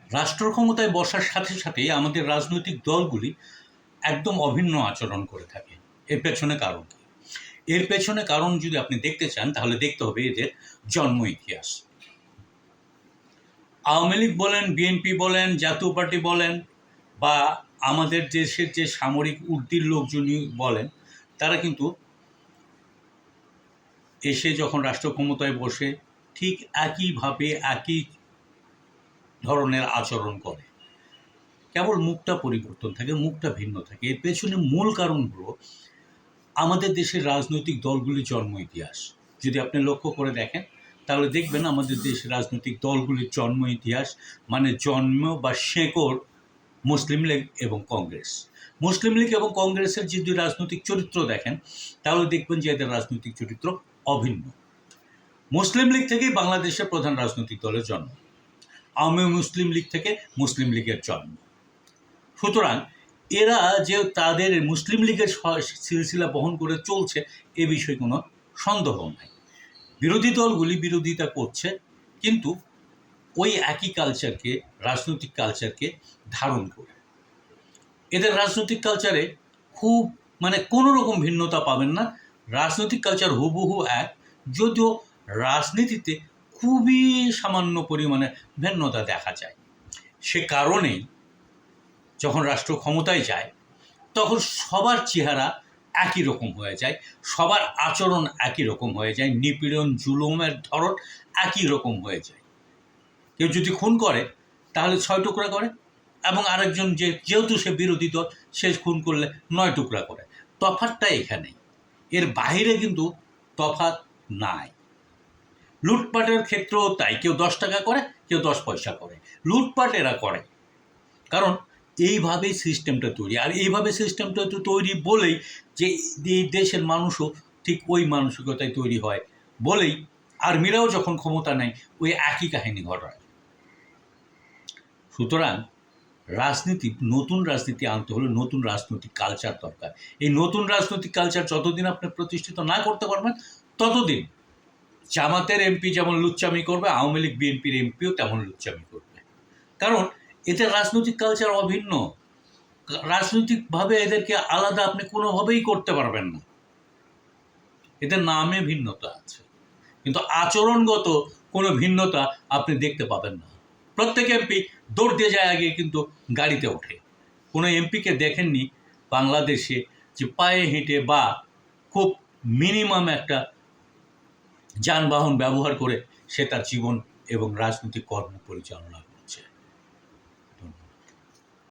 রাষ্ট্র ক্ষমতায় বসার সাথে সাথেই আমাদের রাজনৈতিক দলগুলি একদম অভিন্ন আচরণ করে থাকে। এর পেছনে কারণ কি? এর পেছনে কারণ যদি আপনি দেখতে চান তাহলে দেখতে হবে এদের জন্ম ইতিহাস। আওয়ামী লীগ বলেন, বিএনপি বলেন, জাতীয় পার্টি বলেন, বা আমাদের দেশের যে সামরিক উর্দির লোকজনই বলেন, তারা কিন্তু এসে যখন রাষ্ট্র ক্ষমতায় বসে ঠিক একইভাবে একই ধরনের আচরণ করে, কেবল মুখটা পরিবর্তন থাকে, মুখটা ভিন্ন থাকে। এর পেছনে মূল কারণ হলো আমাদের দেশের রাজনৈতিক দলগুলির জন্ম ইতিহাস। যদি আপনি লক্ষ্য করে দেখেন তাহলে দেখবেন আমাদের দেশের রাজনৈতিক দলগুলির জন্ম ইতিহাস মানে জন্ম বা শেকড় মুসলিম লীগ এবং কংগ্রেস। মুসলিম লীগ এবং কংগ্রেসের যদি রাজনৈতিক চরিত্র দেখেন তাহলে দেখবেন যে এদের রাজনৈতিক চরিত্র অভিন্ন। মুসলিম লীগ থেকেই বাংলাদেশের প্রধান রাজনৈতিক দলের জন্ম, আওয়ামী মুসলিম লীগ থেকে মুসলিম লীগের জন্ম। সুতরাং এরা যে তাদের মুসলিম লীগের সিলসিলা বহন করে চলছে এ বিষয়ে কোনো সন্দেহ নাই। বিরোধী দলগুলি বিরোধিতা করছে, কিন্তু ওই একই কালচারকে, রাজনৈতিক কালচারকে ধারণ করে। এদের রাজনৈতিক কালচারে খুব কোনো রকম ভিন্নতা পাবেন না। রাজনৈতিক কালচার হুবহু এক, যদিও রাজনীতিতে খুবই সামান্য পরিমাণে ভিন্নতা দেখা যায়। সে কারণেই যখন রাষ্ট্র ক্ষমতায় যায় তখন সবার চেহারা একই রকম হয়ে যায়, সবার আচরণ একই রকম হয়ে যায়, নিপীড়ন জুলুমের ধরন একই রকম হয়ে যায়। কেউ যদি খুন করে তাহলে 6 টুকরা করে, এবং আরেকজন যেহেতু সে বিরোধী দল সে খুন করলে 9 টুকরা করে। তফাৎটা এখানেই, এর বাইরে কিন্তু তফাৎ নাই। লুটপাটের ক্ষেত্রেও তাই, কেউ 10 টাকা করে, কেউ 10 পয়সা করে। লুটপাট এরা করে, কারণ এইভাবেই সিস্টেমটা তৈরি। আর এইভাবে সিস্টেমটা তো তৈরি বলেই যে এই দেশের মানুষও ঠিক ওই মানসিকতায় তৈরি হয় বলেই আর্মিরাও যখন ক্ষমতা নেয় ওই একই কাহিনী ঘটায়। সুতরাং নতুন রাজনীতি আনতে হলে নতুন রাজনৈতিক কালচার দরকার। এই নতুন রাজনৈতিক কালচার যতদিন আপনি প্রতিষ্ঠিত না করতে পারবেন ততদিন জামাতের এমপি যেমন লুচ্চামি করবে, আওয়ামী লীগ বিএনপির এমপিও তেমন লুচ্চামি করবে। কারণ এদের রাজনৈতিক কালচার অভিন্ন। রাজনৈতিকভাবে এদেরকে আলাদা আপনি কোনোভাবেই করতে পারবেন না। এদের নামে ভিন্নতা আছে, কিন্তু আচরণগত কোনো ভিন্নতা আপনি দেখতে পাবেন না। প্রত্যেক এমপি দৌড় দিয়ে যায় আগে কিন্তু গাড়িতে ওঠে। কোনো এমপিকে দেখেননি বাংলাদেশে যে পায়ে হেঁটে বা খুব মিনিমাম একটা যানবাহন ব্যবহার করে সে তার জীবন এবং রাজনৈতিক কর্ম পরিচালনা